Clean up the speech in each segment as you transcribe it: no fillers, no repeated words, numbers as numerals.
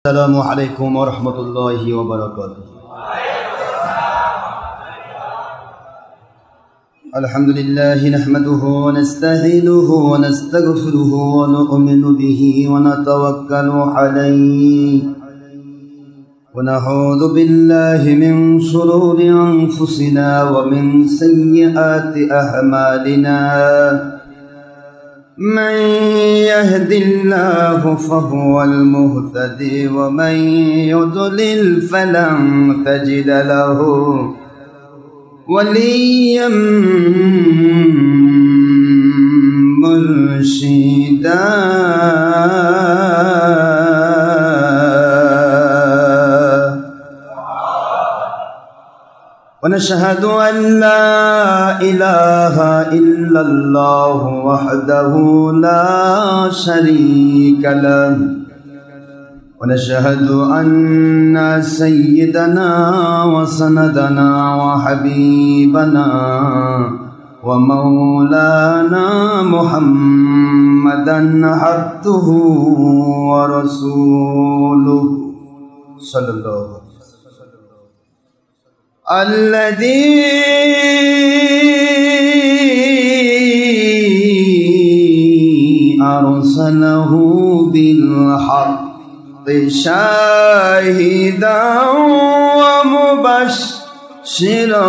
السلام عليكم ورحمة الله وبركاته. الحمد لله نحمده ونستعينه ونستغفره ونؤمن به ونتوكل عليه ونعوذ بالله من شرور أنفسنا ومن سيئات أعمالنا من يهد الله فهو المهتدي ومن يضلل فلن تجد له وليا مرشدا ونشهد أن لا إله إلا الله وحده لا شريك له ونشهد أن سيدنا وسندنا وحبيبنا ومولانا محمدا عبده ورسوله صلى الله عليه وسلم الذي أرسله بالحق شاهدا ومبشرا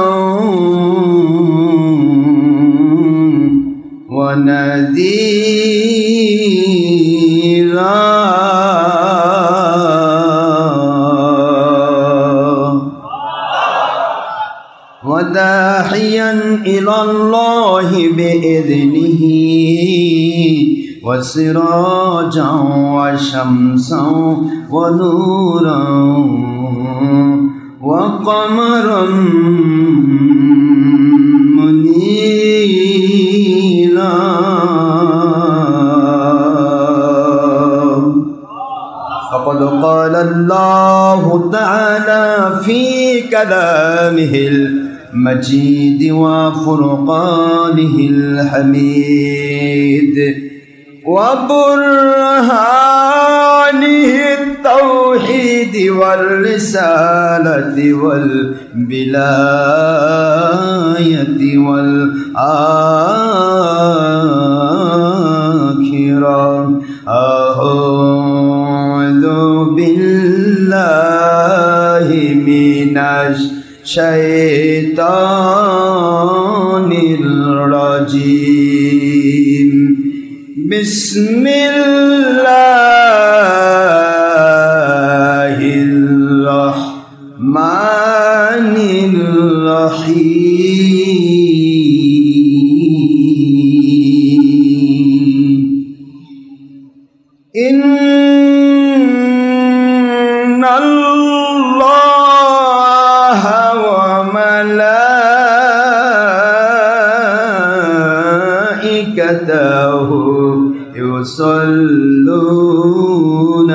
ونذيرا وداعيا إلى الله بإذنه وسراجا وشمسا ونورا وقمرا منيرا فقد قال الله تعالى في كلامه المجيد وفرقانه الحميد وبرهانه التوحيد والرسالة والبلاية والآخرة أعوذ بالله من الشيطان الرجيم بسم الله الرحمن الرحيم إن الله وملائكته يصلون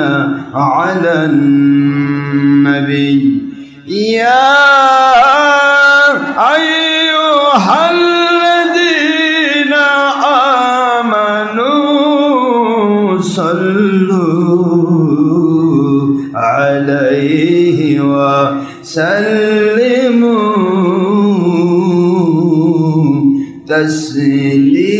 على النبي يا أيها الذين آمنوا صلوا عليه وسلموا تسليما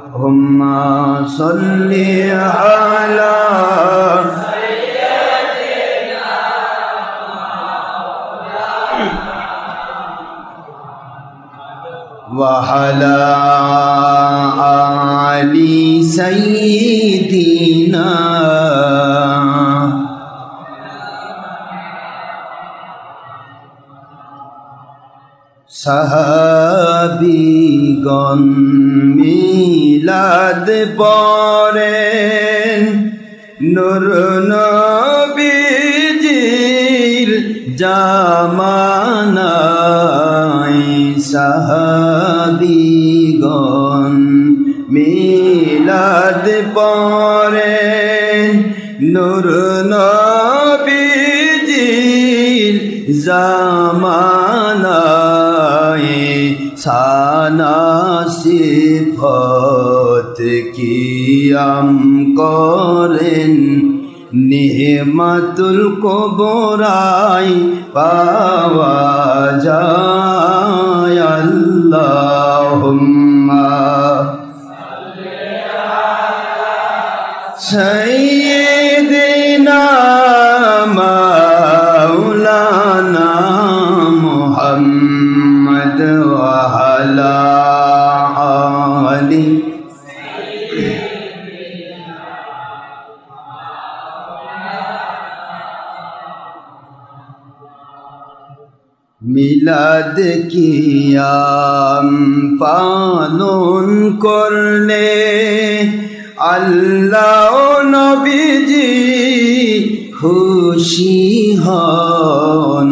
اللهم صل على سيدنا وعلى آل سيدنا সাহাবীগণ মিলাদ পড়েন নূর নবীজির জামানায় সাহাবীগণ মিলাদ পড়েন নূর নবীজির জামানায় সানা সিফত কিয়াম করেন নেহমাতুল কুবরাই পাওয়া যায় আল্লাহুম্মা সাইয়্যিদিনা মাওলানা মুহাম্মদ ওয়া আলা আলি মিলাদ কিয়াম পালন করলে আল্লাহ নবীজি খুশি হন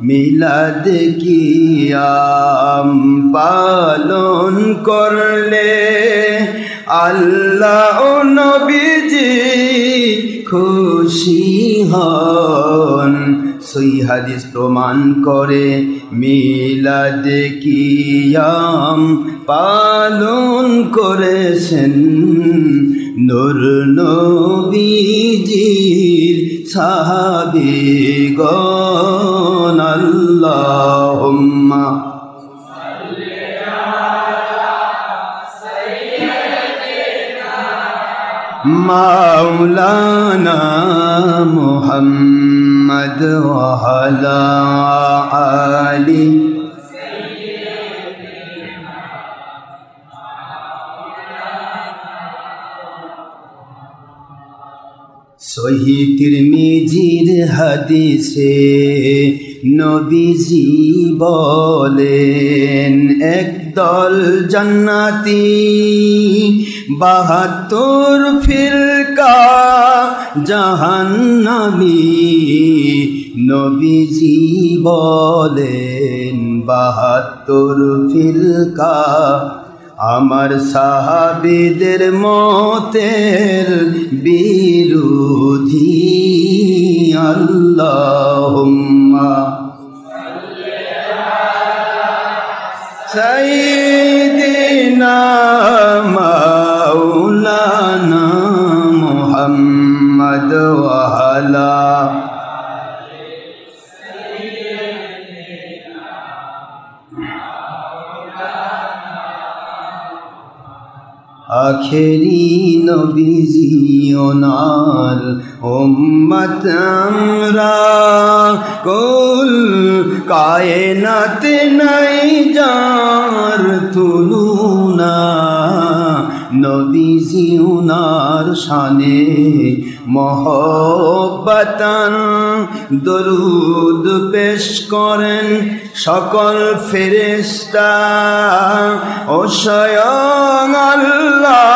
মিলাদ কিয়াম পালন করলে আল্লাহ নবীজি খুশি হন সই হাদিস প্রমাণ করে মিলাদ কিয়াম পালন করেছেন নূর নবীজির সাহাবীগণ আল্লাহুম্মা মাওলানা মুহাম্মদ ওয়া আলা আলি সহিহ তিরমিজির হাদিসে নবীজি বলেন একদল জান্নাতি 72 ফিরকা জাহান্নামী নবীজি বলেন 72 ফিরকা আমার সাহাবীদের মতের বিরোধী আল্লাহুম্মা সাইয়্যিদিনা মাওলানা মুহাম্মদ ওয়া আলা আখেরি নবীজি ওনার উম্মত আমরা কুল কায়নাতে নাই যার তুলনা নবীজি ওনার শানে মহব্বতান দরুদ পেশ করেন সকল ফেরেশতা ও স্বয়ং আল্লাহ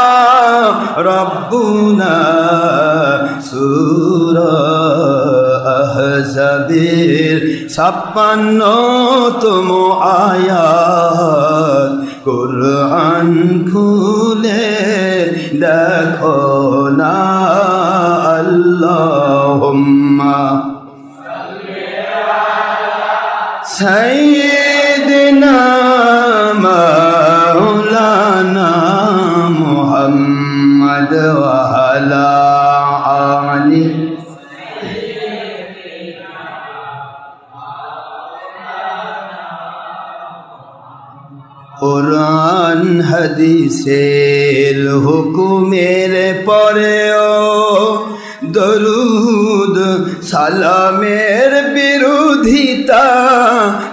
রব্বুনা সূরা আহজাবের 56তম আয়াত কুরআন খুলে দেখো না আল্লাহুম্মা সাইয়্যিদিনা মাওলানা মুহাম্মদ ওয়া আলা আলি কুরআন হাদিসের হুকুমের পরেও দরুদ সালামের বিরোধিতা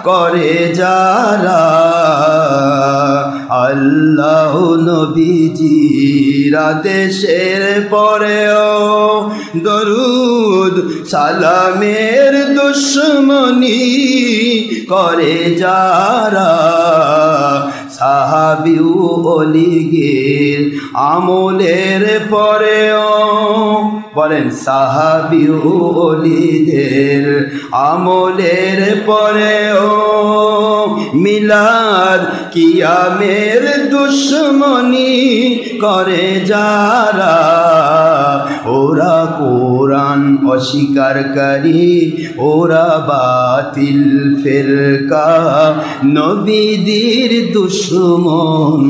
করে যারা আল্লাহ নবীজির আদেশের পরেও দরুদ সালামের দুশমনি করে যারা সাহাবী ও ওলিগের আমলের পরেও বলেন সাহাবী ও ওলিদের আমলের পরেও মিলাদ কিয়ামের দুশমনি করে যারা ওরা কোরআন অস্বীকারী, ওরা বাতিল ফিরকা, নবীদের দুশমন।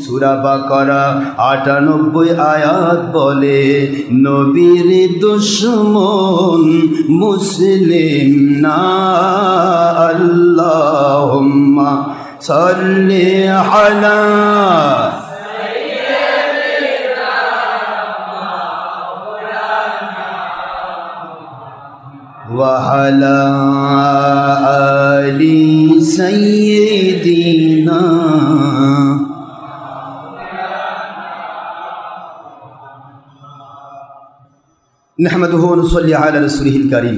সূরা বাকারা ৯৮ আয়াত বলে নবীর দুশমন মুসলিম না। আল্লাহুম্মা সাল্লি আলা ওয়া আলা আলি সাইয়্যিদিনা। নাহমাদুহু ওয়া নুসাল্লি আলা রাসূলিহিল কারীম।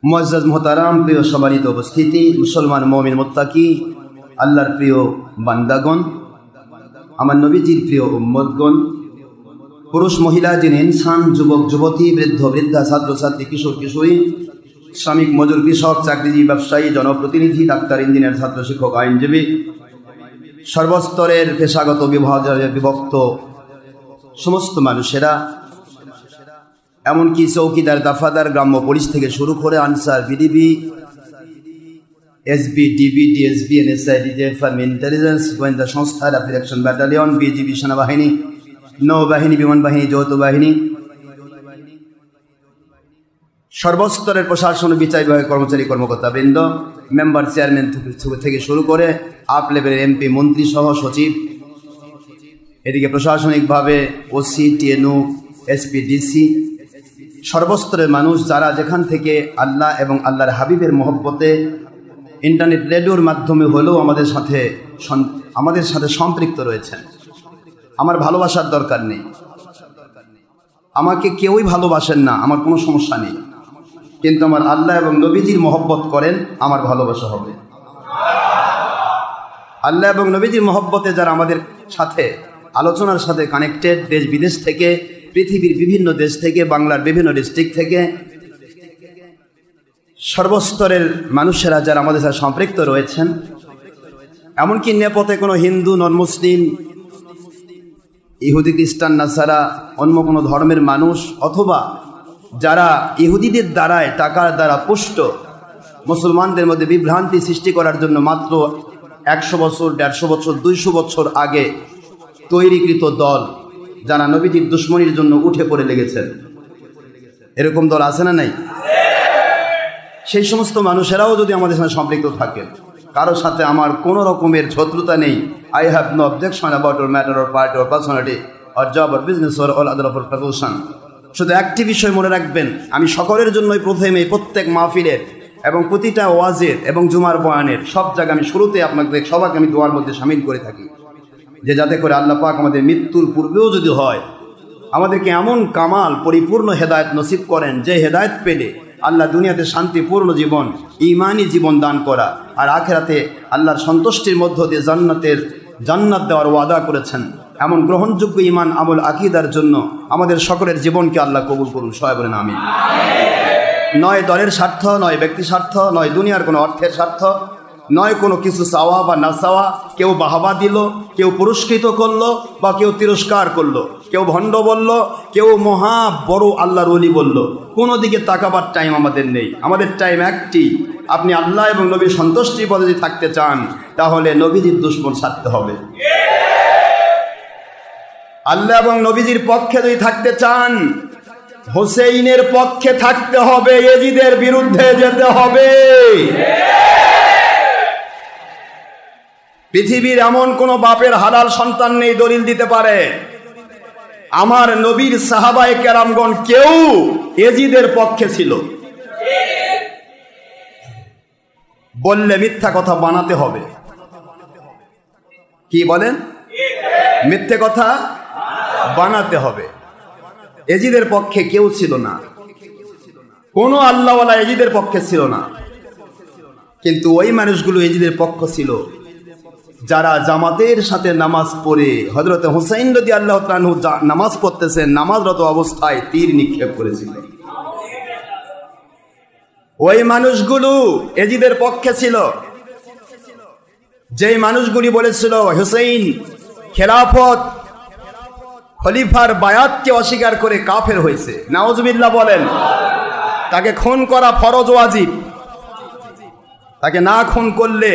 মুআজ্জাজ মুহতারাম, প্রিয় সম্মানিত উপস্থিতি, মুসলমান মুমিন মুত্তাকি আল্লাহর প্রিয় বান্দাগণ, আমার নবীজির প্রিয় উম্মতগণ, পুরুষ মহিলা যিনি ইনসান, যুবক যুবতী, বৃদ্ধ বৃদ্ধা, ছাত্র ছাত্রী, কিশোর কিশোরী, শ্রমিক মজুর, কৃষক, চাকরিজীবী, ব্যবসায়ী, জনপ্রতিনিধি, ডাক্তার, ইঞ্জিনিয়ার, ছাত্র, শিক্ষক, আইনজীবী, সর্বস্তরের পেশাগত বিভক্ত সমস্ত মানুষেরা, এমনকি চৌকিদার, দাফাদার, গ্রাম্য পুলিশ থেকে শুরু করে answer, BDB, SB, DB, DSB, NSI, DGF, army intelligence, গোয়েন্দা সংস্থা, র্যাপিড অ্যাকশন ব্যাটালিয়ন, বিজিবি, সেনাবাহিনী, নৌবাহিনী, বিমান বাহিনী, যৌথ বাহিনী, সর্বস্তরের প্রশাসন, বিচার বিভাগের কর্মচারী, কর্মকর্তাবৃন্দ, মেম্বার, চেয়ারম্যান থেকে শুরু করে আপ লেভেলের এমপি, মন্ত্রী সহ সচিব, এদিকে প্রশাসনিকভাবে ওসি, টিএনও, এসপি, ডিসি, সর্বস্তরের মানুষ যারা যেখান থেকে আল্লাহ এবং আল্লাহর হাবিবের মহব্বতে ইন্টারনেট রেডিওর মাধ্যমে হলেও আমাদের সাথে সম্পৃক্ত রয়েছেন। আমার ভালোবাসার দরকার নেই, আমাকে কেউই ভালোবাসেন না, আমার কোনো সমস্যা নেই, কিন্তু আমার আল্লাহ এবং নবীজির মহব্বত করেন, আমার ভালোবাসা হবে। আল্লাহ এবং নবীজির মহব্বতে যারা আমাদের সাথে আলোচনার সাথে কানেক্টেড, দেশ বিদেশ থেকে, পৃথিবীর বিভিন্ন দেশ থেকে, বাংলার বিভিন্ন ডিস্ট্রিক্ট থেকে, সর্বস্তরের মানুষেরা যারা আমাদের সাথে সম্পৃক্ত রয়েছেন, এমনকি নেপথ্যে কোনো হিন্দু, নন মুসলিম, ইহুদি, খ্রিস্টান, নাসারা, অন্য কোনো ধর্মের মানুষ, অথবা যারা ইহুদিদের দ্বারায় টাকার দ্বারা পুষ্ট মুসলমানদের মধ্যে বিভ্রান্তি সৃষ্টি করার জন্য মাত্র 100 বছর, 150 বছর, 200 বছর আগে তৈরিকৃত দল, যারা নবীজির দুশ্মনীর জন্য উঠে পড়ে লেগেছেন, এরকম দল আছে না নাই? সেই সমস্ত মানুষেরাও যদি আমাদের সাথে সম্পৃক্ত থাকেন, কারোর সাথে আমার কোনো রকমের শত্রুতা নেই। I have no objection about ওর matter or party or personality or job or business or all other of profession. শুধু একটি বিষয় মনে রাখবেন, আমি সকলের জন্যই প্রথমে প্রত্যেক মাহফিলের এবং প্রতিটা ওয়াজের এবং জুমার বয়ানের সব জায়গায় আমি শুরুতে আপনাদের সবাইকে আমি দোয়ার মধ্যে শামিল করে থাকি, যে যাতে করে আল্লাহ পাক আমাদের মৃত্যুর পূর্বেও যদি হয় আমাদেরকে এমন কামাল পরিপূর্ণ হেদায়েত নসিব করেন, যে হেদায়েত পেলে আল্লাহ দুনিয়াতে শান্তিপূর্ণ জীবন, ঈমানি জীবন দান করা, আর আখিরাতে আল্লাহর সন্তুষ্টির মধ্য দিয়ে জান্নাত দেওয়ার ওয়াদা করেছেন। এমন গ্রহণযোগ্য ঈমান, আমল, আকীদার জন্য আমাদের সকলের জীবনকে আল্লাহ কবুল করুন, সবাই বলেন আমিন। নয় দলের স্বার্থ, নয় ব্যক্তি স্বার্থ, নয় দুনিয়ার কোনো অর্থের স্বার্থ, নয় কোনো কিছু চাওয়া বা না চাওয়া, কেউ বাহবা দিল, কেউ পুরস্কৃত করলো বা কেউ তিরস্কার করলো, কেউ ভণ্ড বলল, কেউ মহা বড় আল্লাহর ওলি বলল, কোনো দিকে তাকাবার টাইম আমাদের নেই। আমাদের টাইম একটি, আপনি আল্লাহ এবং নবীর সন্তুষ্টি পদে যদি থাকতে চান তাহলে নবীজির দুশমন ছাড়তে হবে। আল্লাহ এবং নবীজির পক্ষে যদি থাকতে চান, হোসেইনের পক্ষে থাকতে হবে, ইয়েজিদের বিরুদ্ধে যেতে হবে। পৃথিবীর এমন কোন বাপের হালাল সন্তান নেই দলিল দিতে পারে আমার নবীর সাহাবায়ে কেরামগণ কেউ ইয়েজিদের পক্ষে ছিল। বললে মিথ্যা কথা বানাতে হবে। কি বলেন? মিথ্যে কথা বানাতে হবে। ইয়েজিদের পক্ষে কেউ ছিল না, কোনো আল্লাহওয়ালা ইয়েজিদের পক্ষে ছিল না। কিন্তু ওই মানুষগুলো ইয়েজিদের পক্ষ ছিল যারা জামাতের সাথে নামাজ পড়ে হযরত হুসাইন রাদিয়াল্লাহু তাআলা আনহু নামাজ পড়তেছেন, নামাজরত অবস্থায় তীর নিক্ষেপ করেছিল। ওই মানুষগুলো ইয়েজিদের পক্ষে ছিল। যেই মানুষগুলি বলেছিল হুসাইন খেলাফত খলিফার বায়াতকে অস্বীকার করে কাফের হয়েছে, নাউজুবিল্লাহ বলেন। তাকে খুন করা ফরজ ওয়াজিব, তাকে না খুন করলে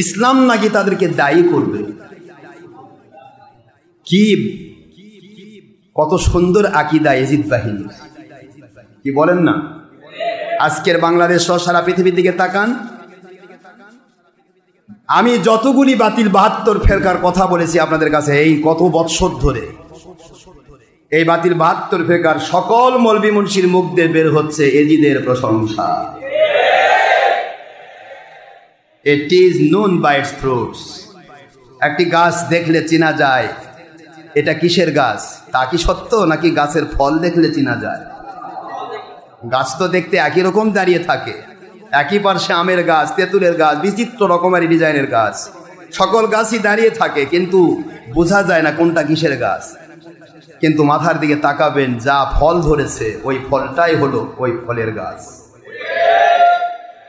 ইসলাম নাকি তাদেরকে দায়ী করবে। কি কত সুন্দর আকীদা ইয়াজিদ বাহিনী, কি বলেন না? আজকের বাংলাদেশ সহ সারা পৃথিবীর দিকে তাকান। আমি যতগুলি বাতিল 72 ফেরকার কথা বলেছি আপনাদের কাছে এই কত বৎসর ধরে, এই বাতিল 72 ফেরকার সকল মৌলবী মুন্সির মুখ দিয়ে বের হচ্ছে এজিদের প্রশংসা। It is known by its fruits. একটি গাছ দেখলে চেনা যায় এটা কিসের গাছ, তা কি সত্য নাকি গাছের ফল দেখলে চেনা যায়? গাছ তো দেখতে একই রকম দাঁড়িয়ে থাকে, একই পার্শ্বে আমের গাছ, তেঁতুলের গাছ, বিচিত্র রকমের ডিজাইনের গাছ, সকল গাছই দাঁড়িয়ে থাকে, কিন্তু বোঝা যায় না কোনটা কিসের গাছ। কিন্তু মাথার দিকে তাকাবেন, যা ফল ধরেছে ওই ফলটাই হলো ওই ফলের গাছ।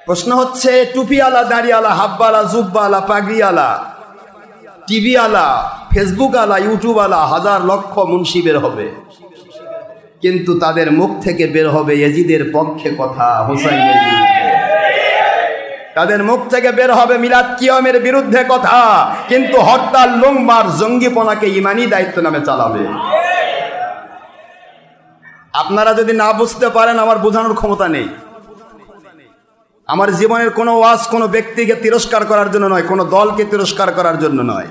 প্রশ্ন হচ্ছে, টুপিওয়ালা, দাড়িওয়ালা, হাব্বালা, জুব্বালা, পাগড়িওয়ালা, টিভিওয়ালা, ফেসবুকওয়ালা, ইউটিউবওয়ালা, হাজার লক্ষ মুন্সি বের হবে, কিন্তু তাদের মুখ থেকে বের হবে ইয়াজিদের পক্ষে কথা, হুসাইনের বিরুদ্ধে। তাদের মুখ থেকে বের হবে মিলাদ কিয়ামের বিরুদ্ধে কথা, কিন্তু হরতাল, লুঙ্গমার, জঙ্গিপনাকে ইমানি দায়িত্ব নামে চালাবে। আপনারা যদি না বুঝতে পারেন, আমার বোঝানোর ক্ষমতা নেই। আমার জীবনের কোনো ওয়াজ কোনো ব্যক্তিকে তিরস্কার করার জন্য নয়, কোনো দলকে তিরস্কার করার জন্য নয়।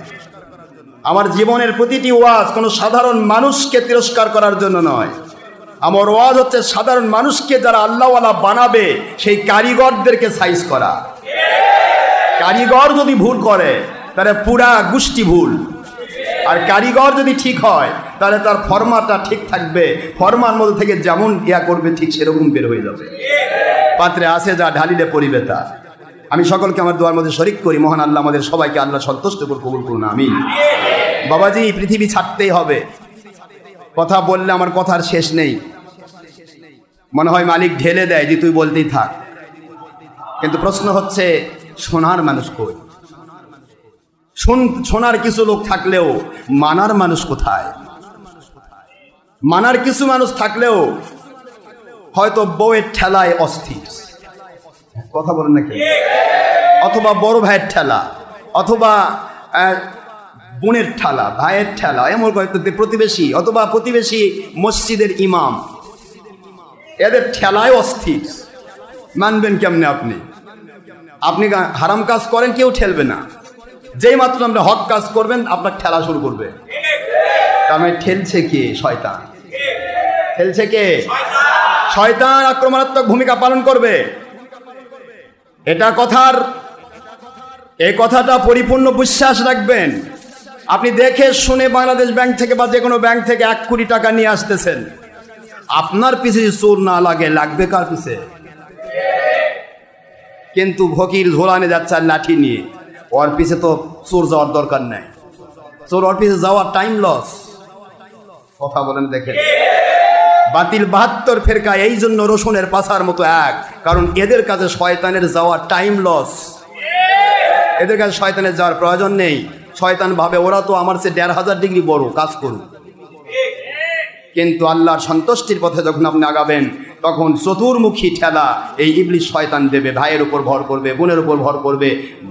আমার জীবনের প্রতিটি ওয়াজ কোনো সাধারণ মানুষকে তিরস্কার করার জন্য নয়। আমার ওয়াজ হচ্ছে সাধারণ মানুষকে যারা আল্লাহওয়ালা বানাবে সেই কারিগরদেরকে সাইজ করা। কারিগর যদি ভুল করে তাহলে পুরা গোষ্ঠী ভুল, আর কারিগর যদি ঠিক হয় তাহলে তার ফরমাটা ঠিক থাকবে, ফরমার মধ্যে থেকে যেমন ইয়া করবে ঠিক সেরকম বের হয়ে যাবে। পাত্রে আসে যা ঢালিলে পরিবে তা। আমি সকলকে আমার দোয়ার মধ্যে শরিক করি, মহান আল্লাহ আমাদের সবাইকে আল্লাহ সন্তুষ্ট করে কবুল করুন, আমিন। বাবাজি, পৃথিবী ছাড়তেই হবে। কথা বললে আমার কথার শেষ নেই, মনে হয় মালিক ঢেলে দেয় যে তুই বলতেই থাক। কিন্তু প্রশ্ন হচ্ছে, শোনার মানুষ কই? শোনার কিছু লোক থাকলেও মানার মানুষ কোথায়? মানার কিছু মানুষ থাকলেও হয়তো বউয়ের ঠেলায় অস্থির, কথা বলেন নাকি, অথবা বড় ভাইয়ের ঠেলা, অথবা বোনের ঠেলা, ভাইয়ের ঠেলা, এমন প্রতিবেশী, অথবা প্রতিবেশী মসজিদের ইমাম, এদের ঠেলায় অস্থির। মানবেন কেমনে? আপনি হারাম কাজ করেন, কেউ ঠেলবে না। যেই মাত্র আপনি হক কাজ করবেন আপনার ঠেলা শুরু করবে। তার মানে ঠেলছে কে? শয়তান। ঠেলছে কে? শয়তান আক্রমণাত্মক ভূমিকা পালন করবে। এই কথাটা পরিপূর্ণ বিশ্বাস রাখবেন। আপনি দেখে শুনে বাংলাদেশ ব্যাংক থেকে বা যে কোনো ব্যাংক থেকে 1 কোটি টাকা নিয়ে আসতেছেন, আপনার পিছে চোর না লাগে, লাগবে কার পিছে? কিন্তু ফকির ঝোলানে যাচ্ছে আর লাঠি নিয়ে, ওর পিছে তো চোর যাওয়ার দরকার নাই। চোর ওর পিছে যাওয়ার টাইম লস। কথা বলেন দেখেন। বাতিল 72 ফেরকা এই জন্য রসুনের পাছার মতো এক, কারণ এদের কাছে শয়তানের যাওয়ার টাইম লস। এদের কাছে শয়তানের যাওয়ার প্রয়োজন নেই। শয়তান ভাবে ওরা তো আমার চেয়ে 1500 ডিগ্রি বড়, কাজ করুক। কিন্তু আল্লাহর সন্তুষ্টির পথে যখন আপনি আগাবেন, তখন চতুর্মুখী ঠেলা এই ইবলিস শয়তান দেবে। ভাইয়ের উপর ভর করবে, বোনের উপর ভর করবে,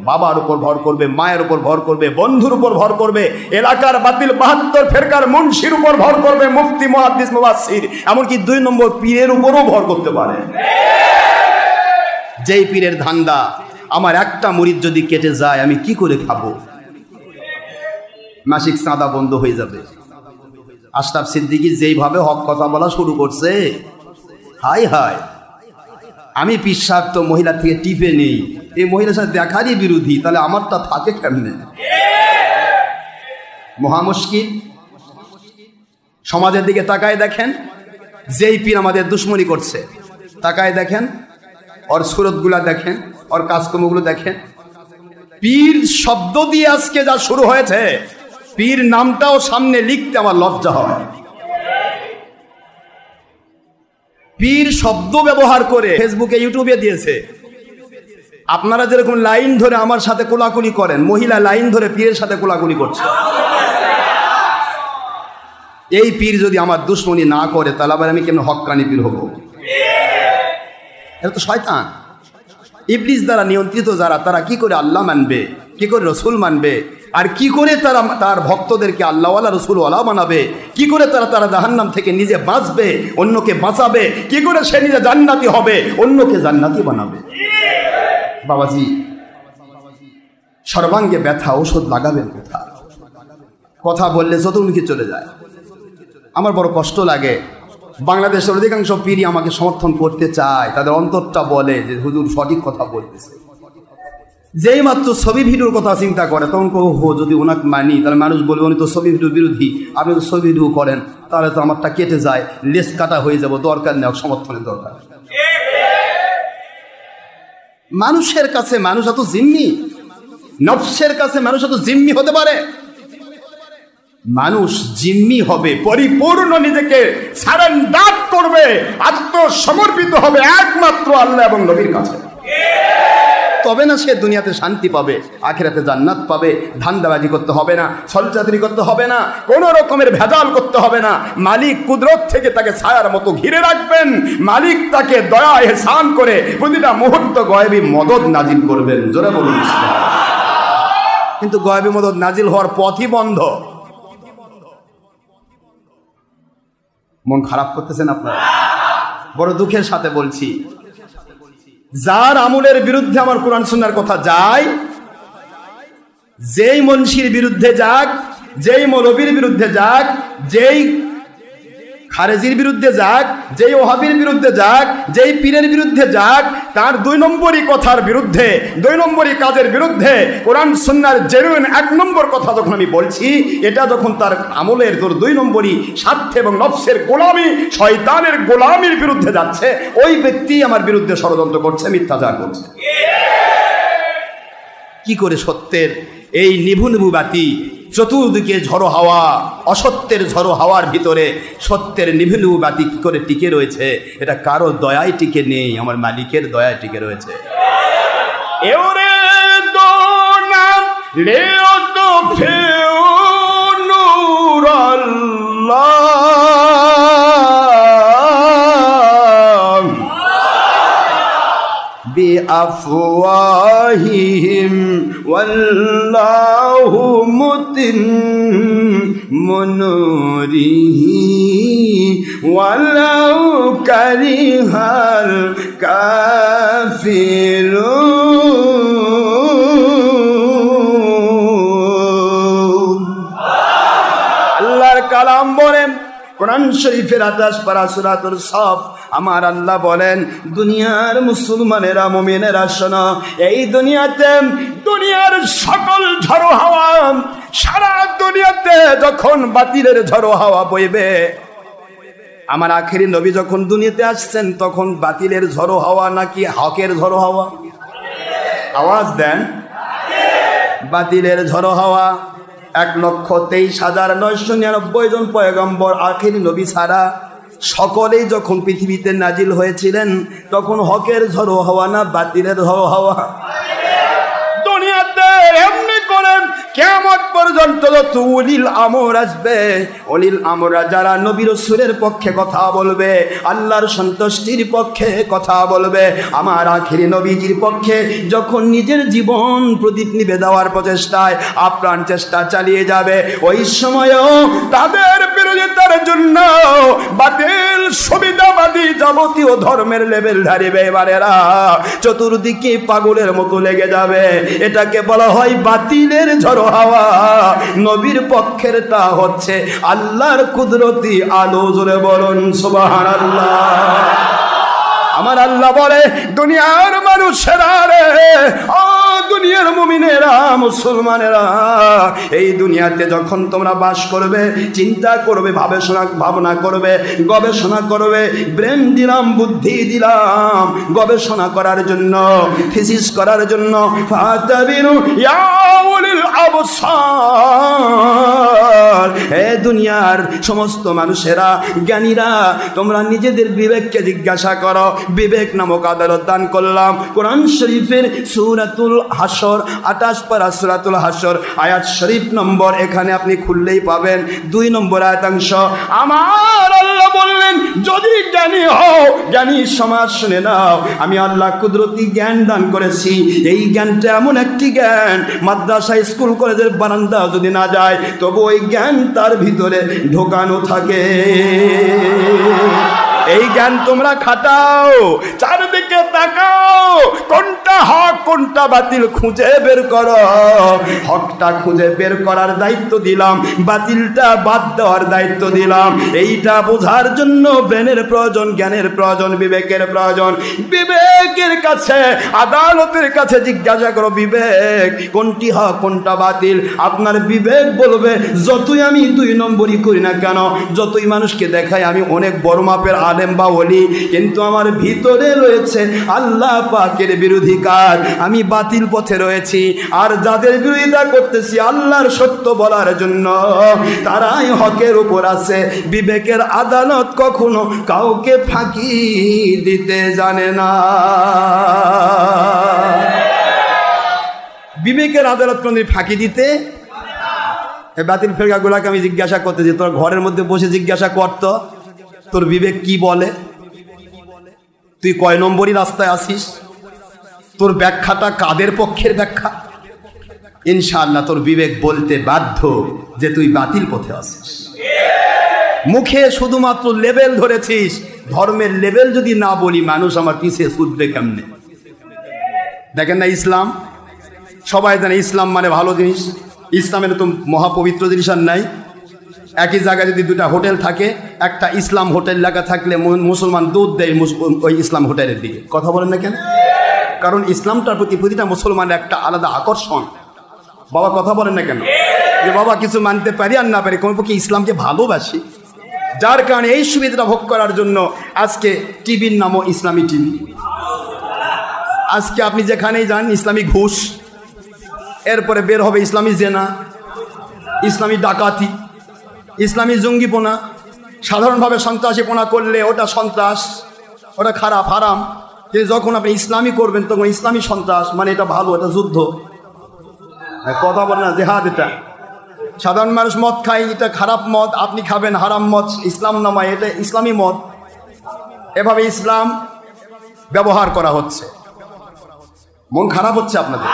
বাবার উপর ভর করবে, মায়ের উপর ভর করবে, বন্ধুর উপর ভর করবে, এলাকার বাতিল 72 ফেরকার মুন্সির উপর ভর করবে, মুফতি, মুহাদ্দিস, মুফাসসির, এমনকি 2 নম্বর পীরের উপরও ভর করতে পারে। যেই পীরের ধান্দা, আমার একটা মুরিদ যদি কেটে যায় আমি কি করে খাবো? মাসিক চাঁদা বন্ধ হয়ে যাবে। আশরাফ সিদ্দিকী যেইভাবে হক কথা বলা শুরু করছে, হায় হায়, আমি পিসাক্ত মহিলা থেকে টিপে নেই, এই মহিলার সাথে দেখারই বিরোধী, তাহলে আমারটা থাকে কেমনে? মহা মুশকিল। সমাজের দিকে তাকায় দেখেন, যেই পীর আমাদের দুশ্মনী করছে, তাকায় দেখেন, ওর সুরতগুলা দেখেন, ওর কাজকর্মগুলো দেখেন। পীর শব্দ দিয়ে আজকে যা শুরু হয়েছে, পীর নামটাও সামনে লিখতে আমার লজ্জা হয়। পীর শব্দ ব্যবহার করে ফেসবুকে, ইউটিউবে দিয়েছে। আপনারা যেরকম লাইন ধরে আমার সাথে কোলাকুলি করেন, মহিলা লাইন ধরে পীরের সাথে কোলাকুলি করছে। এই পীর যদি আমার দুশ্মনী না করে তাহলে আবার আমি কেমন হক্কানি পীর হব? এটা তো শয়তান। ইবলিস দ্বারা নিয়ন্ত্রিত যারা, তারা কি করে আল্লাহ মানবে, কি করে রসুল মানবে, আর কি করে তারা তার ভক্তদেরকে আল্লাহওয়ালা রসুলওয়ালা বানাবে, কি করে তারা জাহান্নাম থেকে নিজে বাঁচবে, অন্যকে বাঁচাবে, কি করে সে নিজে জান্নাতি হবে, অন্যকে জান্নাতি বানাবে। বাবাজি, সর্বাঙ্গে ব্যথা, ওষুধ লাগাবেন কোথায়? কথা বললে চতুর্মুখী চলে যায়। আমার বড় কষ্ট লাগে, বাংলাদেশের অধিকাংশ পীরই আমাকে সমর্থন করতে চায়, তাদের অন্তরটা বলে যে হুজুর সঠিক কথা বলতেছে। যেই মাত্র ছবি ভিডিওর কথা চিন্তা করে তখন হো যদি ওনাকে মানি তাহলে মানুষ বলবে উনি তো ছবি ভিডিও বিরোধী, আপনি তো ছবি ভিডিও করেন, তাহলে তো আমারটা কেটে যায়, লেস কাটা হয়ে যাব, দরকার নেই, সমর্থনের দরকার। মানুষের কাছে মানুষ এত জিম্মি, নফসের কাছে মানুষ এত জিম্মি হতে পারে? মানুষ জিম্মি হবে, পরিপূর্ণ নিজেকে সারেন্ডার করবে, আত্মসমর্পিত হবে একমাত্র আল্লাহ এবং নবীর কাছে। তবে না সে দুনিয়াতে শান্তি পাবে, আখিরাতে জান্নাত পাবে। ধান্দাবাজি করতে হবে না, ছলচাতুরি করতে হবে না, কোনো রকমের ভেজাল করতে হবে না। মালিক কুদরত থেকে তাকে ছায়ার মতো ঘিরে রাখবেন। মালিক তাকে দয়া এহসান করে প্রতিটা মুহূর্ত গয়েবী মদদ নাজিল করবেন। জোরে বলুন। কিন্তু গয়েবী মদদ নাজিল হওয়ার পথই বন্ধ। মন খারাপ করতেছেন আপনারা? বড় দুঃখের সাথে বলছি, যার আমলের বিরুদ্ধে আমার কোরআন সুন্নাহর কথা যায়, যেই মুন্সির বিরুদ্ধে যাক, যেই মৌলবীর বিরুদ্ধে যাক, যেই খারেজির বিরুদ্ধে যাক, যেই ওহাবির বিরুদ্ধে যাক, যেই পীরের বিরুদ্ধে যাক, তার 2 নম্বরই কথার বিরুদ্ধে, 2 নম্বরই কাজের বিরুদ্ধে কোরআন সুন্নাহর জেনুইন 1 নম্বর কথা যখন আমি বলছি, এটা যখন তার আমলের 2 নম্বরই স্বার্থ এবং নফসের গোলামি, শয়তানের গোলামির বিরুদ্ধে যাচ্ছে, ওই ব্যক্তি আমার বিরুদ্ধে ষড়যন্ত্র করছে, মিথ্যাচার করছে। কি করে সত্যের এই নিভু নিভু বাতি, চতুর্দিকে ঝড়ো হাওয়া, অসত্যের ঝড়ো হাওয়ার ভিতরে সত্যের নিভু নিভু বাতি কি করে টিকে রয়েছে? এটা কারো দয়ায় টিকে নেই, আমার মালিকের দয়ায় টিকে রয়েছে। এওরে দোনা লেও তো ফেও নূর আল্লাহ بأفواههم والله متم نوره ولو كره الكافرون। আল্লাহর কালাম বলেন কোরআন শরীফের 28 পারা সূরাতুল সাফ, আমার আল্লাহ বলেন, দুনিয়ার মুসলমানেরা, মুমিনেরা শোনো, এই দুনিয়াতে দুনিয়ার সকল ঝড়ো হাওয়া, সারা দুনিয়াতে যখন বাতিলের ঝড়ো হাওয়া বইবে, আমার আখেরি নবী যখন দুনিয়াতে আসছেন তখন বাতিলের ঝড়ো হাওয়া নাকি হকের ঝড়ো হাওয়া? আওয়াজ দেন। বাতিলের ঝড়ো হাওয়া। 1,23,999 জন পয়গম্বর আখেরি নবী ছাড়া সকলেই যখন পৃথিবীতে নাজিল হয়েছিলেন তখন হকের ঝড়ো হাওয়া না বাতিলের ঝড়ো হাওয়া? দুনিয়াতে এমনি করে কিয়ামত পর্যন্ত যত উলিল আমর আসবে, উলিল আমররা যারা নবী রাসূলের পক্ষে কথা বলবে, আল্লাহর সন্তুষ্টির পক্ষে কথা বলবে, আমার আখেরি নবীজির পক্ষে যখন নিজের জীবন প্রদীপ নিভে দেওয়ার প্রচেষ্টায় আপ্রাণ চেষ্টা চালিয়ে যাবে, ওই সময়ও তাদের বিরোধিতার জন্য বাতিল সুবিধাবাদী যাবতীয় ধর্মের লেবেলধারী বেঈমানেরা চতুর্দিকে পাগলের মতো লেগে যাবে। এটাকে বলা হয় বাতিলের ঝড়ো হাওয়া। নবীর পক্ষের তা হচ্ছে আল্লাহর কুদরতি আলো। জোরে বলুন সুবহানাল্লাহ। আমার আল্লাহ বলে, দুনিয়ার মানুষেরা রে, ও দুনিয়ার মুমিনেরা, মুসলমানেরা, এই দুনিয়াতে যখন তোমরা বাস করবে, চিন্তা করবে, ভাবনা করবে, গবেষণা করবে, ব্রেন দিলাম, বুদ্ধি দিলাম গবেষণা করার জন্য, থিসিস করার জন্য, ফাতাবিরু ইয়া উলিল আবসার, হে দুনিয়ার সমস্ত মানুষেরা, জ্ঞানীরা, তোমরা নিজেদের বিবেককে জিজ্ঞাসা করো। বিবেক নামক আদালত দান করলাম। কোরআন শরীফের সূরাতুল হাসর 28 পারা সূরাতুল হাসর আয়াত শরীফ নম্বর, এখানে আপনি খুললেই পাবেন 2 নম্বর আয়াতাংশ। আমার আল্লাহ বললেন, যদি জ্ঞানী হও, জ্ঞানী সমাজ শুনে নাও, আমি আল্লাহ কুদরতি জ্ঞান দান করেছি। এই জ্ঞানটা এমন একটি জ্ঞান, মাদ্রাসা স্কুল কলেজের বারান্দা যদি না যায়, তবু ওই জ্ঞান তার ভিতরে ঢোকানো থাকে। এই জ্ঞান তোমরা খাটাও, চারদিকে তাকাও, কোনটা হক কোনটা বাতিল খুঁজে বের করো। হকটা খুঁজে বের করার দায়িত্ব দিলাম, বাতিলটা বাদ দেওয়ার দায়িত্ব দিলাম। এইটা বোঝার জন্য ব্রেনের প্রয়োজন, জ্ঞানের প্রয়োজন, বিবেকের প্রয়োজন। বিবেকের কাছে, আদালতের কাছে জিজ্ঞাসা করো, বিবেক কোনটি হক কোনটা বাতিল। আপনার বিবেক বলবে, যতই আমি 2 নম্বরই করি না কেন, যতই মানুষকে দেখাই আমি অনেক বড় মাপের আলেম বা ওলি, কিন্তু আমার ভিতরে রয়েছে আল্লাহ পাকের বিরোধী কাজ, আমি বাতিল পথে রয়েছি। আর যাদের বিরোধিতা করতেছি আল্লাহর সত্য বলার জন্য, তারাই হকের উপর আছে। বিবেকের আদালত কখনো কাউকে ফাঁকি দিতে জানে না। বিবেকের আদালত কোনদিন ফাঁকি দিতে, বাতিল ফেরকাগুলাকে আমি জিজ্ঞাসা করতেছি, তোর ঘরের মধ্যে বসে জিজ্ঞাসা করতো, তোর বিবেক কি বলে? তুই কয় নম্বরই রাস্তায় আসিস? তোর ব্যাখ্যাটা কাদের পক্ষের ব্যাখ্যা? ইনশাআল্লাহ তোর বিবেক বলতে বাধ্য যে তুই বাতিল পথে আসিস। মুখে শুধুমাত্র লেবেল ধরেছিস, ধর্মের লেবেল যদি না বলি, মানুষ আমার পিছিয়ে ছুটবে কেমনে? দেখেন না, ইসলাম সবাই জানে ইসলাম মানে ভালো জিনিস। ইসলামের তো মহাপবিত্র জিনিস আর নাই। একই জায়গায় যদি 2টা হোটেল থাকে, একটা ইসলাম হোটেল লেখা থাকলে মুসলমান দুধ দেয় ওই ইসলাম হোটেলের দিকে। কথা বলেন না কেন? কারণ ইসলামটার প্রতি প্রতিটা মুসলমানের একটা আলাদা আকর্ষণ। বাবা কথা বলেন না কেন? যে বাবা কিছু মানতে পারি আর না পারি, কোনো পক্ষে ইসলামকে ভালোবাসি। যার কারণে এই সুবিধাটা ভোগ করার জন্য আজকে টিভির নামও ইসলামী টিভি। আজকে আপনি যেখানেই যান ইসলামী ঘুষ, এরপরে বের হবে ইসলামী জেনা, ইসলামী ডাকাতি, ইসলামী জঙ্গিপনা। সাধারণভাবে সন্ত্রাসীপনা করলে ওটা সন্ত্রাস, ওটা খারাপ, হারাম। কিন্তু যখন আপনি ইসলামী করবেন তখন ইসলামী সন্ত্রাস, মানে এটা ভালো, এটা যুদ্ধ। কথা বলে না, জেহাদ। এটা সাধারণ মানুষ মদ খায়, এটা খারাপ মদ, আপনি খাবেন হারাম মদ, ইসলাম নামায়, এটা ইসলামী মদ। এভাবে ইসলাম ব্যবহার করা হচ্ছে। মন খারাপ হচ্ছে আপনাদের।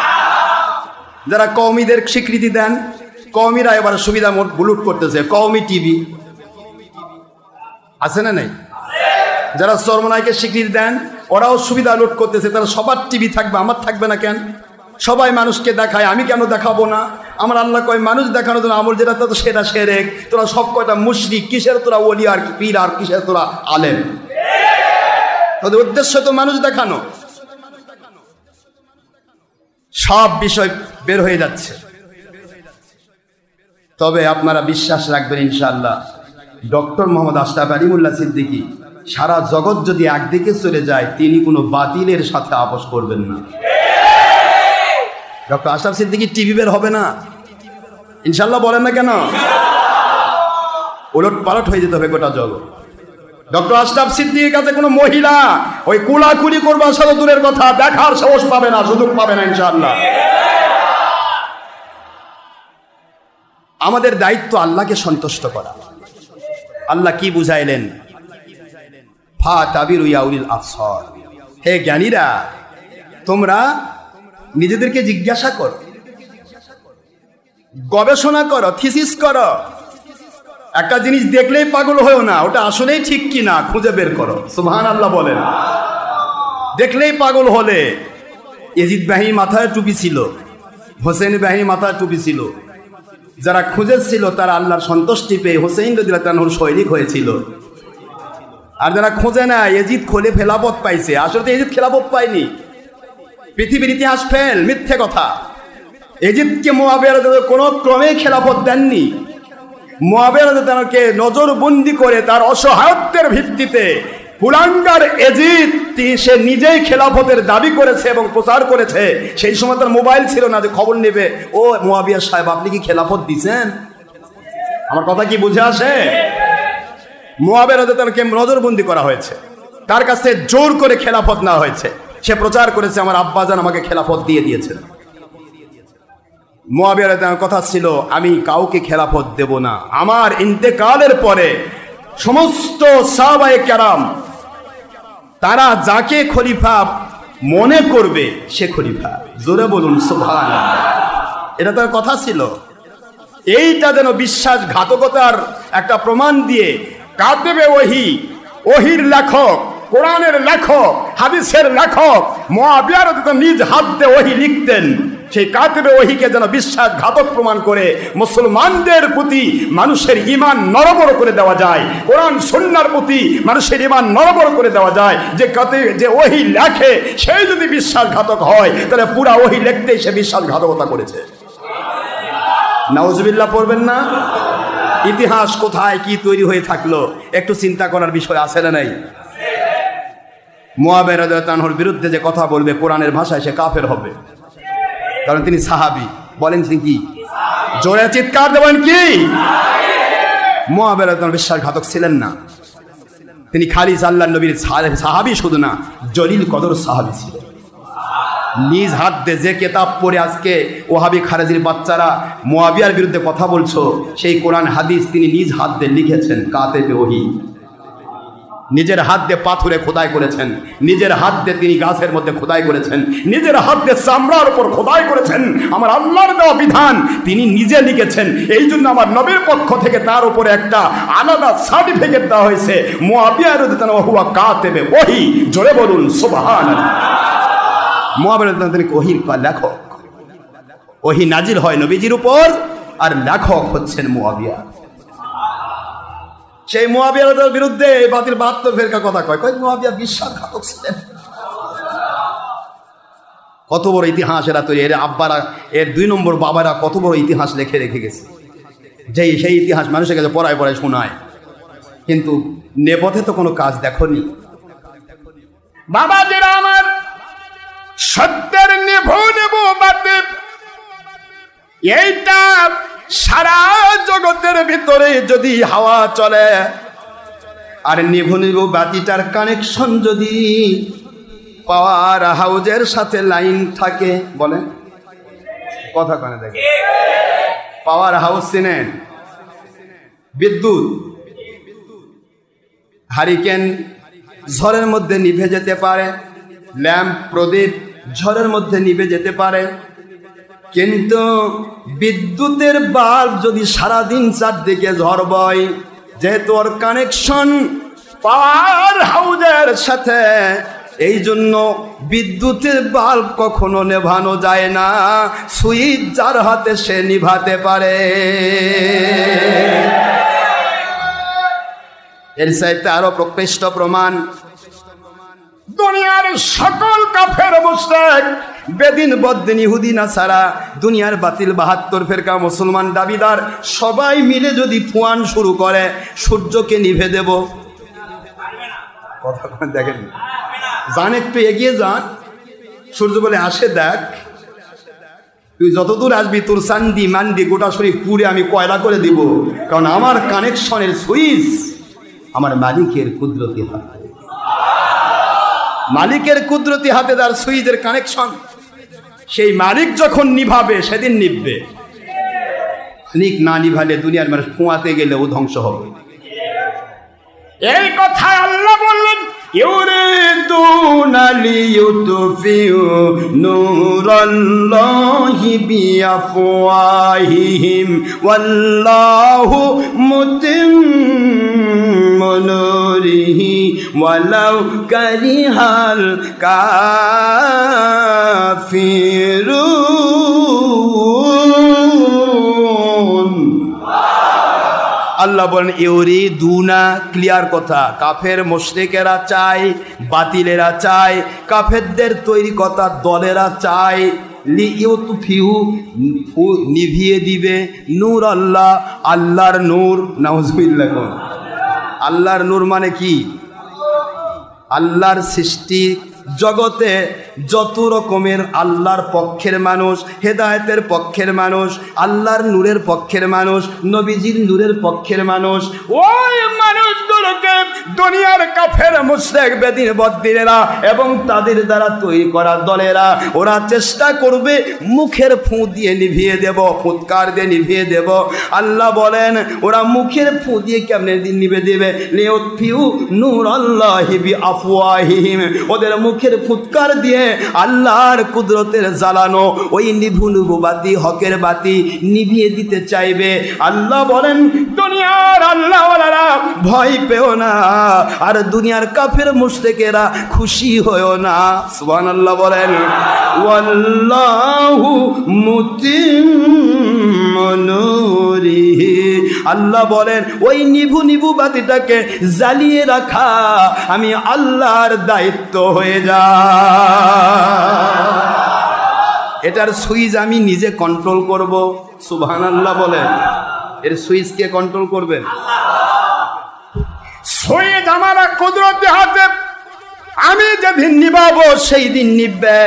যারা কওমিদের স্বীকৃতি দেন, কওমিরা এবার সুবিধা বুলুট করতেছে। কওমি টিভি আছে না নেই? যারা চরমনাইকে স্বীকৃতি দেন, ওরাও সুবিধা লুট করতেছে। তারা সবার টিভি থাকবে, আমার থাকবে না কেন? সবাই মানুষকে দেখায়, আমি কেন দেখাবো না? আমার আল্লাহ কয় মানুষ দেখানোর জন্য আমল যেটা, তো সেটা শিরক। তোরা সব কয়টা মুশরিক, কিসের তোরা ওলি আর পীর, আর কিসের তোরা আলেম? তোদের উদ্দেশ্য তো মানুষ দেখানো। সব বিষয় বের হয়ে যাচ্ছে। তবে আপনারা বিশ্বাস রাখবেন ইনশাআল্লাহ, ডক্টর মোহাম্মদ আশরাফ আলিমুল্লাহ সিদ্দিকী সারা জগৎ যদি একদিকে চলে যায়, তিনি কোনো বাতিলের সাথে আপোষ করবেন না। ডক্টর আশরাফ সিদ্দিকী টিভি বের হবে না ইনশাআল্লাহ, বলেন না কেন? উলট পালট হয়ে যেতে হবে গোটা জগৎ। ডক্টর আশরাফ সিদ্দিকীর কাছে কোনো মহিলা ওই কুলাকুলি করবার সাথে দূরের কথা, দেখার সাহস পাবে না, সুযোগ পাবে না ইনশাআল্লাহ। আমাদের দায়িত্ব আল্লাহকে সন্তুষ্ট করা। আল্লাহ কি বুঝাইলেন? ফা তাবিরু ইয়া উলিল আবসার, হে জ্ঞানীরা, তোমরা নিজেদেরকে জিজ্ঞাসা করো, গবেষণা করো, থিসিস করো। একটা জিনিস দেখলেই পাগল হয়েও না, ওটা আসলেই ঠিক কিনা খুঁজে বের করো। সুবহানাল্লাহ বলেন। দেখলেই পাগল হলে, ইয়াজিদ বাহিনী মাথায় টুপি ছিল, হোসেন বাহিনী মাথায় টুপি ছিল, যারা খুঁজেছিল তারা আল্লাহর সন্তুষ্টি পেয়ে হোসেন রাদিয়াল্লাহু তাআলার সৈনিক হয়েছিল। আর যারা খোঁজে না, ইয়াজিদ খোলে খেলাফত পাইছে, আসলে তো ইয়াজিদ খেলাফত পায়নি। পৃথিবীর ইতিহাস ফেল, মিথ্যে কথা। ইয়াজিদকে মুআবিয়া রাদিয়াল্লাহু কোনো ক্রমে খেলাফত দেননি। মুআবিয়া রাদিয়াল্লাহু তাআলাকে নজরবন্দি করে তার অসহায়ত্বের ভিত্তিতে কুলাঙ্গার ইয়াজিদ সে নিজেই খেলাফতের দাবি করেছে এবং প্রচার করেছে। সেই সময় তার মোবাইল ছিল না যে খবর নেবে, ও মুআবিয়া সাহেব আপনি কি খেলাফত দিছেন? আমার কথা কি বুঝে আসে? মুআবিয়া রাদিয়াল্লাহু তাআলাকে নজরবন্দি করা হয়েছে, তার কাছে জোর করে খেলাফত নেওয়া হয়েছে। সে প্রচার করেছে আমার আব্বাজান আমাকে খেলাফত দিয়ে দিয়েছেন। মুআবিয়া রাদিয়াল্লাহু তাআলার কথা ছিল আমি কাউকে খেলাফত দেব না, আমার ইন্তেকালের পরে সমস্ত সাহাবায়ে কেরাম তারা যাকে খলিফা মনে করবে সে খলিফা। জোরে বলুন সুবহানাল্লাহ। এটা তার কথা ছিল। এইটা যেন বিশ্বাসঘাতকতার একটা প্রমাণ দিয়ে কাতেবে ওহী, ওহীর লেখক, কোরআনের লেখক, হাদিসের লেখক মুআবিয়া রাদিয়াল্লাহু নিজ হাত দিয়ে ওহী লিখতেন, সেই কাতেবে ওহীকে যেন বিশ্বাসঘাতক প্রমাণ করে মুসলমানদের প্রতি মানুষের ঈমান নড়বড় করে দেওয়া যায়, কোরআন সুন্নাহর প্রতি মানুষের ঈমান নড়বড় করে দেওয়া যায়। যে ওহী লেখে সেই যদি বিশ্বাসঘাতক হয় তাহলে পুরা ওহী লিখতেই সে বিশ্বাসঘাতকতা করেছে। নাউজুবিল্লাহ পড়বেন না? ইতিহাস কোথায় কি তৈরি হয়ে থাকলো একটু চিন্তা করার বিষয় আছে না নাই? মুআবিয়া রাদিয়াল্লাহু আনহুর বিরুদ্ধে যে কথা বলবে কোরআনের ভাষায় সে কাফের হবে, কারণ তিনি সাহাবী। বলেন কি? জোরে চিৎকার দেবেন কি? মুআবিয়া রাদিয়াল্লাহু আনহু বিশ্বাসঘাতক ছিলেন না। তিনি খালি আল্লাহর নবীর সাহাবী শুধু না, জলিল কদর সাহাবী ছিলেন। নিজ হাত দিয়ে যে কিতাব পড়ে আজকে ওহাবি খারেজির বাচ্চারা মুআবিয়ার বিরুদ্ধে কথা বলছো, সেই কোরআন হাদিস তিনি নিজ হাত দিয়ে লিখেছেন। কাতেবে ওহী নিজের হাত দিয়ে পাথরে খোদাই করেছেন, নিজের হাত দিয়ে তিনি গাছের মধ্যে খোদাই করেছেন, নিজের হাত দিয়ে চামড়ার উপর খোদাই করেছেন। আমার আল্লাহর দেওয়া বিধান তিনি নিজে লিখেছেন। এই জন্য আমার নবীর পক্ষ থেকে তার উপরে একটা আলাদা সার্টিফিকেট দেওয়া হয়েছে, মুআবিয়া রাদিয়াল্লাহু আনহু হুয়া কাতেবে ওহী। জোরে বলুন সুবহানাল্লাহ। মুআবিয়া রাদিয়াল্লাহু আনহু ওহীর লেখক, ওহী নাজিল হয় নবীজির উপর, আর লেখক হচ্ছেন মুআবিয়া। সেই মুআবিয়ার বিরুদ্ধে বাতিল 72 ফেরকা কথা কয় মুআবিয়া বিশ্বাসঘাতক ছিলেন। কত বড় ইতিহাস এরা তৈরি, এর আব্বারা, এর 2 নম্বর বাবারা কত বড় ইতিহাস লিখে রেখে গেছে, সেই ইতিহাস মানুষের কাছে পড়ায় পড়ায় শোনায়, কিন্তু নেপথ্যে তো কোনো কাজ দেখনি। বাবাজিরা আমার, সত্যের নেভো নেবো বাতে, এইটা সারা জগতের ভিতরে যদি হাওয়া চলে আর নেভো নেবো বাতিটার কানেকশন যদি পাওয়ার হাউজের সাথে লাইন থাকে, বলে কথা কানে দেখে, পাওয়ার হাউস চিনেন? বিদ্যুৎ হারিকেন ঝড়ের মধ্যে নিভে যেতে পারে, ল্যাম্প প্রদীপ ঝড়ের মধ্যে নিভে যেতে পারে, কিন্তু বিদ্যুতের বাল্ব যদি সারাদিন চারদিকে ঝড় বয়, যেহেতু ওর কানেকশন পাওয়ার হাউজের সাথে, এই জন্য বিদ্যুতের বাল্ব কখনো নেভানো যায় না, সুইচ যার হাতে সে নিভাতে পারে। এর চাইতে আরো প্রকৃষ্ট প্রমাণ, দুনিয়ার সকল কাফের মুশরিক বেদিন বদ্দিন ইহুদি নাসারা, দুনিয়ার বাতিল 72 ফেরকা মুসলমান দাবিদার সবাই মিলে যদি ফুয়ান শুরু করে সূর্যকে নিভে দেব, কথা দেখেন, যান একটু এগিয়ে যান, সূর্য বলে আসে দেখ, তুই যতদূর আসবি তোর চান্দি মান্দি গোটা শরীর পুড়ে আমি কয়লা করে দিব, কারণ আমার কানেকশনের সুইচ আমার মালিকের কুদরতি হাতে, মালিকের কুদরতি হাতে তার সুইচের কানেকশন। সেই মালিক যখন নিভাবে সেদিন নিভবে, মালিক না নিভালে দুনিয়ার মানুষ ফুঁয়াতে গেলে ও ধ্বংস হবে। এই কথা আল্লাহ বললেন, ইউরিদুনা লিইউতফিউ নূরাল্লাহি বিআফওয়াহিহিম ওয়াল্লাহু মুতিম্মু নূরিহি ওয়ালাউ কারিহাল কাফিরুন। আল্লাহ বলেন ইউরিদুনা, ক্লিয়ার কথা, কাফের মুশরিকেরা চায়, বাতিলেরা চায়, কাফেরদের তৈরি কথা দলেরা চায়, লিইউতফিউ নিভিয়ে দিবে নূর আল্লাহ, আল্লাহর নূর। নাউজুবিল্লাহ। আল্লাহর নূর মানে কি? আল্লাহর সৃষ্টি জগতে যত রকমের আল্লাহর পক্ষের মানুষ, হেদায়েতের পক্ষের মানুষ, আল্লাহর নূরের পক্ষের মানুষ, নবীজির নূরের পক্ষের মানুষ, ওই মানুষগুলোকে দুনিয়ার কাফের মুশরিক বেদিন বদ্দিনেরা এবং তাদের দ্বারা তৈরি করা দলেরা ওরা চেষ্টা করবে মুখের ফু দিয়ে নিভিয়ে দেব, ফুৎকার দিয়ে নিভিয়ে দেব। আল্লাহ বলেন ওরা মুখের ফু দিয়ে কেমনে দিন নিভে দেবে? লিউতফিউ নূরাল্লাহি বিআফওয়াহিহিম, ওদের মুখের ফুৎকার দিয়ে আল্লাহর কুদরতের জ্বালানো ওই নিভু নিভু বাতি, হকের বাতি নিভিয়ে দিতে চাইবে। আল্লাহ বলেন দুনিয়ার আল্লাহওয়ালারা ভয় পেও না, আর দুনিয়ার কাফের মুশরিকেরা খুশি হয়ো না। সুবহানাল্লাহ বলেন। ওয়াল্লাহু মুতিম্মু নূরিহি, আল্লাহ বলেন ওই নিভু নিভু বাতিটাকে জ্বালিয়ে রাখা আমি আল্লাহর দায়িত্ব হয়ে যায়। এটার সুইচ আমি নিজে কন্ট্রোল করব। সুবহানাল্লাহ বলেন। এর সুইচ কে কন্ট্রোল করবেন? সুইচ আমার কুদরতে হাতে। আমি যেদিন নিভাবো সেই দিন নিভবে।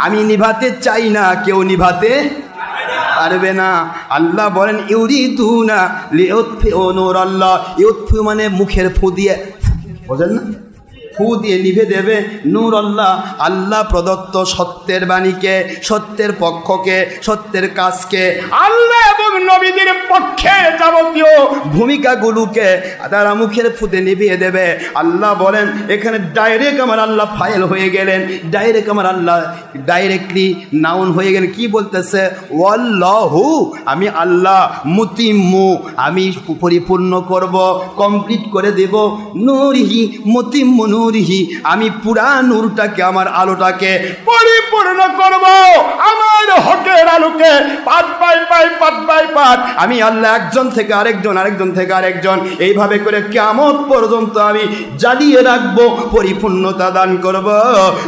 আমি নিভাতে চাই না, কেউ নিভাতে পারবে না। আল্লাহ বলেন ইউরিদুনা লিউতফিউ নূরাল্লাহ, ইউতফিউ মানে মুখের ফু দিয়ে, বোঝেন না, ফু দিয়ে নিভে দেবে নূর আল্লাহ, আল্লাহ প্রদত্ত সত্যের বাণীকে, সত্যের পক্ষকে, সত্যের কাজকে, আল্লাহ এবং নবীদের পক্ষে যাবতীয় ভূমিকাগুলোকে তারা মুখের ফুতে নিভিয়ে দেবে। আল্লাহ বলেন এখানে ডাইরেক্ট আমার আল্লাহ ফাইল হয়ে গেলেন, ডাইরেক্ট আমার আল্লাহ ডাইরেক্টলি নাউন হয়ে গেলেন। কি বলতেছে? ওয়াল্লাহু, আমি আল্লাহ, মুতিম্মু, আমি পরিপূর্ণ করব, কমপ্লিট করে দেব, নূরিহি, মুতিম্মু নূরিহি, আমি পুরা নূরটাকে, আমার আলোটাকে পরিপূর্ণ করব। আমার হকের আলোকে পাত বাই পাত আমি আল্লাহ একজন থেকে আরেকজন, আরেকজন থেকে আরেকজন, এইভাবে করে কিয়ামত পর্যন্ত আমি জ্বালিয়ে রাখবো, পরিপূর্ণতা দান করব।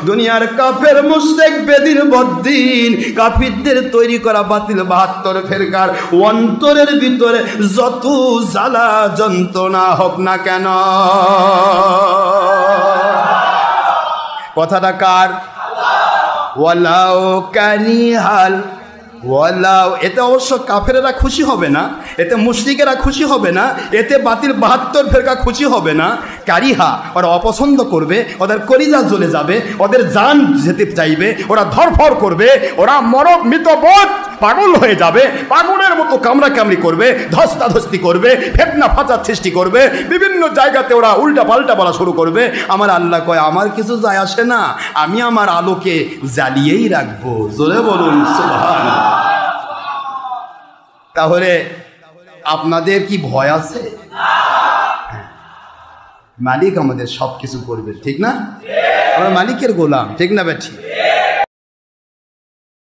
দুনিয়ার কাফের মুশরিক বেদিন বদ্দিন কাফিরদের তৈরি করা বাতিল 72 ফেরকার অন্তরের ভিতরে যত জ্বালা যন্ত্রণা হোক না কেন, কথাটা কার? ওয়ালাউ কারিহাল, ওয়ালাউ, এতে অবশ্য কাফেরেরা খুশি হবে না, এতে মুশরিকেরা খুশি হবে না, এতে বাতিল 72 ফেরকা খুশি হবে না। কারিহা, ওরা অপছন্দ করবে, ওদের কলিজা জ্বলে যাবে, ওদের জান যেতে চাইবে, ওরা ধরফর করবে, ওরা মরক মৃতবোধ পাগল হয়ে যাবে, পাগলের মতো কামড়াকামড়ি করবে, ধস্তাধস্তি করবে, ফেতনা ফাঁচার সৃষ্টি করবে, বিভিন্ন জায়গাতে ওরা উল্টা পাল্টা বলা শুরু করবে। আমার আল্লাহ কয় আমার কিছু যায় আসে না, আমি আমার আলোকে জ্বালিয়েই রাখবো। জোরে বলুন সুবহানাল্লাহ। তাহলে আপনাদের কি ভয় আছে? মালিক আমাদের সব কিছু করবে, ঠিক না? আমরা মালিকের গোলাম, ঠিক না বেঠি?